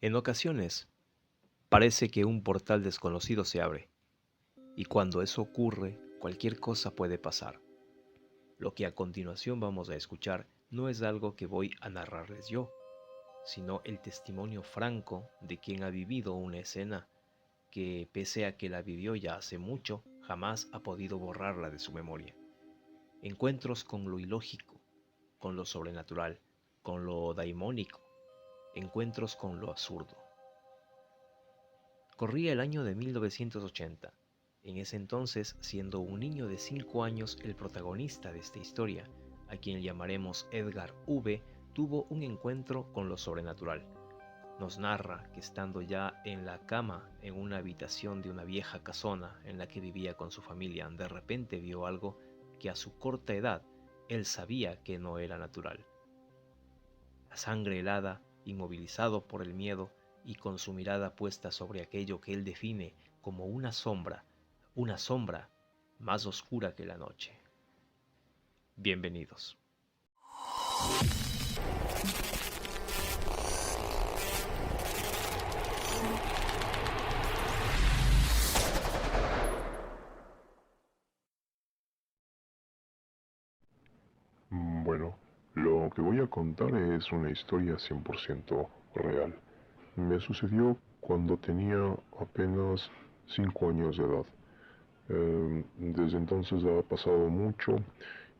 En ocasiones, parece que un portal desconocido se abre, y cuando eso ocurre, cualquier cosa puede pasar. Lo que a continuación vamos a escuchar no es algo que voy a narrarles yo, sino el testimonio franco de quien ha vivido una escena que, pese a que la vivió ya hace mucho, jamás ha podido borrarla de su memoria. Encuentros con lo ilógico, con lo sobrenatural, con lo daimónico, encuentros con lo absurdo. Corría el año de 1980. En ese entonces, siendo un niño de 5 años el protagonista de esta historia, a quien llamaremos Edgar V, tuvo un encuentro con lo sobrenatural. Nos narra que estando ya en la cama en una habitación de una vieja casona en la que vivía con su familia, de repente vio algo que a su corta edad él sabía que no era natural. La sangre helada, inmovilizado por el miedo y con su mirada puesta sobre aquello que él define como una sombra más oscura que la noche. Bienvenidos. Bueno, lo que voy a contar es una historia 100% real. Me sucedió cuando tenía apenas 5 años de edad. Desde entonces ha pasado mucho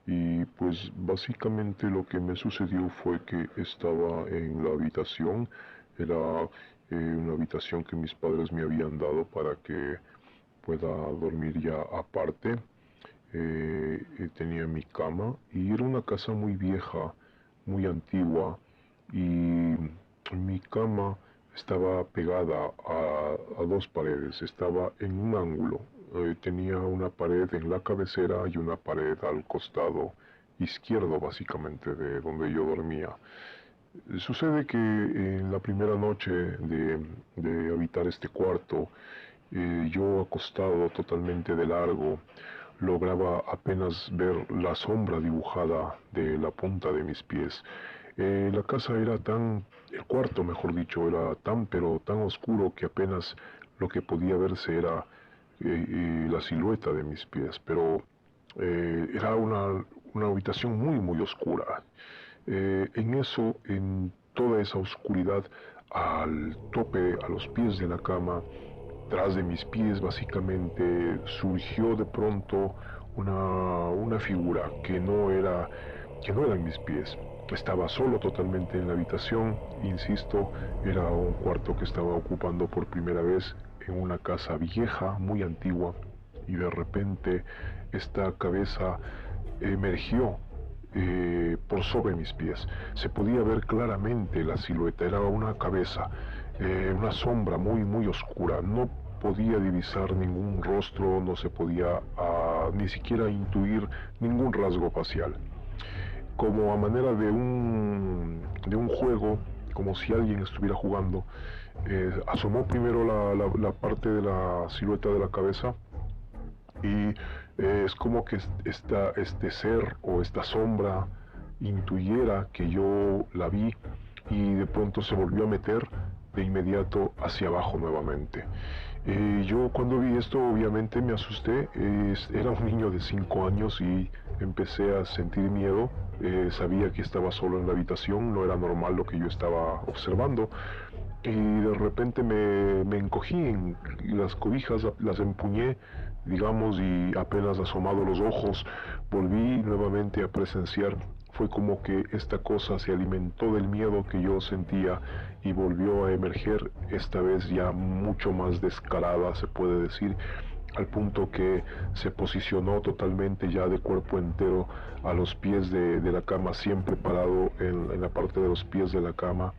y pues básicamente lo que me sucedió fue que estaba en la habitación. Era una habitación que mis padres me habían dado para que pueda dormir ya aparte. Tenía mi cama y era una casa muy vieja, muy antigua, y mi cama estaba pegada a dos paredes, estaba en un ángulo. Tenía una pared en la cabecera y una pared al costado izquierdo, básicamente, de donde yo dormía. Sucede que en la primera noche de habitar este cuarto, yo acostado totalmente de largo, lograba apenas ver la sombra dibujada de la punta de mis pies. La casa era el cuarto mejor dicho, era pero tan oscuro que apenas lo que podía verse era la silueta de mis pies, pero era una habitación muy oscura. En eso, en toda esa oscuridad, al tope, a los pies de la cama, tras de mis pies básicamente, surgió de pronto una figura que no eran mis pies. Estaba solo totalmente en la habitación, insisto, era un cuarto que estaba ocupando por primera vez en una casa vieja, muy antigua, y de repente esta cabeza emergió por sobre mis pies. Se podía ver claramente la silueta, era una cabeza, una sombra muy oscura. No podía divisar ningún rostro, no se podía ni siquiera intuir ningún rasgo facial. Como a manera de un juego, como si alguien estuviera jugando, asomó primero la parte de la silueta de la cabeza y es como que este ser o esta sombra intuyera que yo la vi y de pronto se volvió a meter de inmediato hacia abajo nuevamente. Yo cuando vi esto obviamente me asusté. Era un niño de 5 años y empecé a sentir miedo. Sabía que estaba solo en la habitación, no era normal lo que yo estaba observando. Y de repente me encogí en las cobijas, las empuñé, digamos, y apenas asomado los ojos, volví nuevamente a presenciar. Fue como que esta cosa se alimentó del miedo que yo sentía y volvió a emerger, esta vez ya mucho más descarada, se puede decir, al punto que se posicionó totalmente ya de cuerpo entero a los pies de la cama, siempre parado en la parte de los pies de la cama.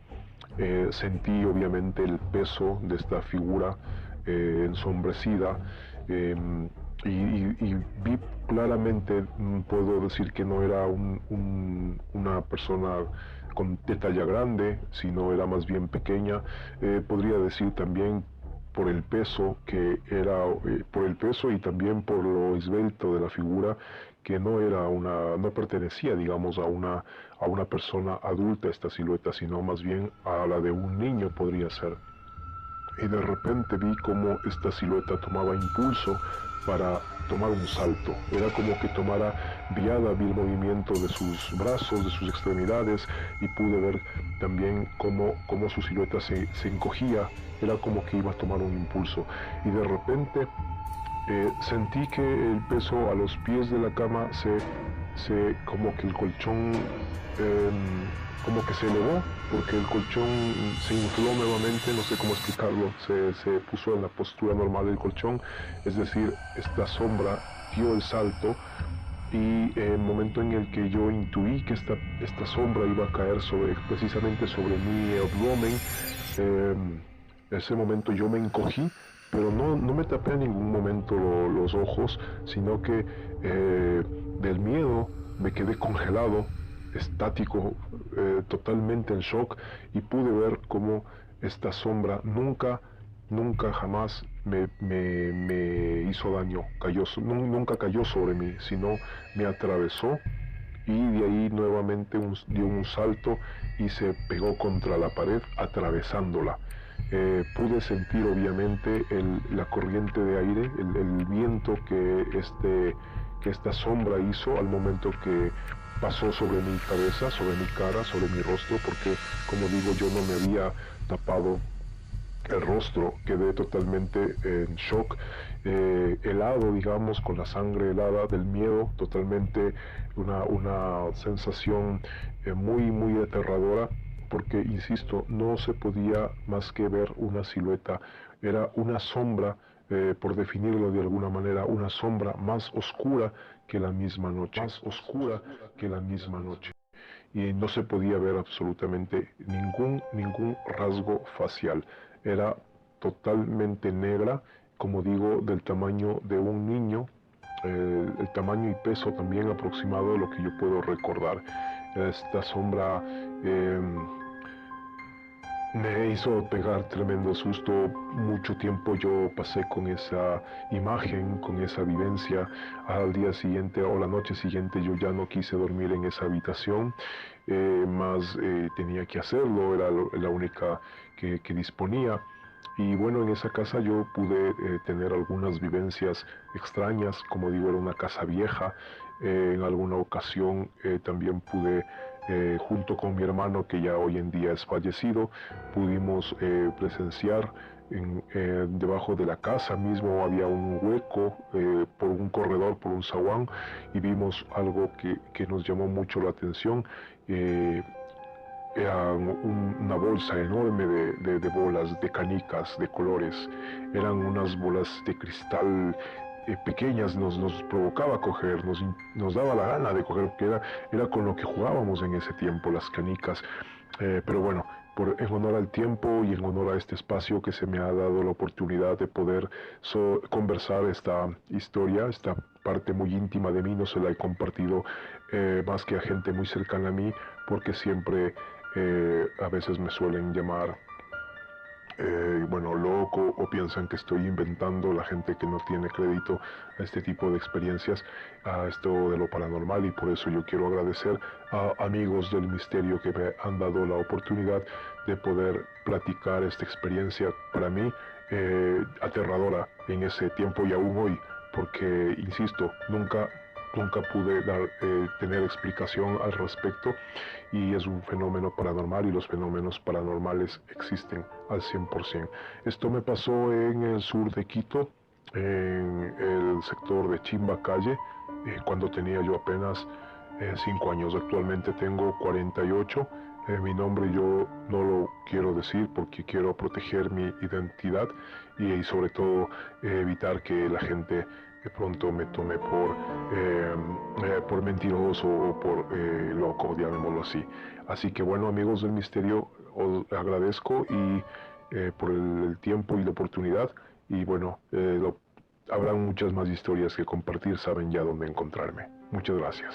Sentí obviamente el peso de esta figura ensombrecida, eh, y vi claramente, puedo decir que no era una persona de talla grande, sino era más bien pequeña. Podría decir también por el peso que era, por el peso y también por lo esbelto de la figura, que no pertenecía, digamos, a una persona adulta esta silueta, sino más bien a la de un niño podría ser. Y de repente vi como esta silueta tomaba impulso para tomar un salto. Era como que tomara viada, vi el movimiento de sus brazos, de sus extremidades, y pude ver también cómo su silueta se encogía. Era como que iba a tomar un impulso. Y de repente sentí que el peso a los pies de la cama como que el colchón como que se elevó, porque el colchón se infló nuevamente, no sé cómo explicarlo, se puso en la postura normal del colchón, es decir, esta sombra dio el salto, y el momento en el que yo intuí que esta sombra iba a caer precisamente sobre mi abdomen, ese momento yo me encogí, pero no me tapé en ningún momento los ojos, sino que del miedo me quedé congelado, estático, totalmente en shock, y pude ver cómo esta sombra nunca jamás me hizo daño, nunca cayó sobre mí, sino me atravesó, y de ahí nuevamente dio un salto y se pegó contra la pared atravesándola. Pude sentir obviamente la corriente de aire, el viento que esta sombra hizo al momento que pasó sobre mi cabeza, sobre mi cara, sobre mi rostro, porque como digo, yo no me había tapado el rostro, quedé totalmente en shock, helado, digamos, con la sangre helada del miedo, totalmente una sensación muy aterradora, porque, insisto, no se podía más que ver una silueta, era una sombra, por definirlo de alguna manera, una sombra más oscura que la misma noche, más oscura que la misma noche. Y no se podía ver absolutamente ningún rasgo facial. Era totalmente negra, como digo, del tamaño de un niño, el tamaño y peso también aproximado de lo que yo puedo recordar. Esta sombra me hizo pegar tremendo susto. Mucho tiempo yo pasé con esa imagen, con esa vivencia. Al día siguiente o la noche siguiente yo ya no quise dormir en esa habitación, más tenía que hacerlo, era la única que disponía. Y bueno, en esa casa yo pude tener algunas vivencias extrañas, como digo, era una casa vieja. En alguna ocasión también pude, junto con mi hermano, que ya hoy en día es fallecido, pudimos presenciar debajo de la casa mismo había un hueco, por un corredor, por un zaguán, y vimos algo que nos llamó mucho la atención. Era una bolsa enorme de bolas, de canicas, de colores. Eran unas bolas de cristal pequeñas, nos provocaba coger, nos daba la gana de coger, porque era con lo que jugábamos en ese tiempo, las canicas. Pero bueno, en honor al tiempo y en honor a este espacio que se me ha dado la oportunidad de poder conversar esta historia, esta parte muy íntima de mí, no se la he compartido más que a gente muy cercana a mí, porque siempre a veces me suelen llamar bueno, loco, o piensan que estoy inventando, la gente que no tiene crédito a este tipo de experiencias, a esto de lo paranormal, y por eso yo quiero agradecer a amigos del misterio que me han dado la oportunidad de poder platicar esta experiencia para mí aterradora en ese tiempo y aún hoy, porque, insisto, nunca pude tener explicación al respecto, y es un fenómeno paranormal, y los fenómenos paranormales existen al 100%. Esto me pasó en el sur de Quito, en el sector de Chimbacalle, cuando tenía yo apenas 5 años. Actualmente tengo 48. Mi nombre yo no lo quiero decir porque quiero proteger mi identidad, y sobre todo evitar que la gente de pronto me tome por mentiroso o por loco, llamémoslo así. Así que bueno, amigos del misterio, os agradezco por el tiempo y la oportunidad, y bueno, habrán muchas más historias que compartir, saben ya dónde encontrarme. Muchas gracias.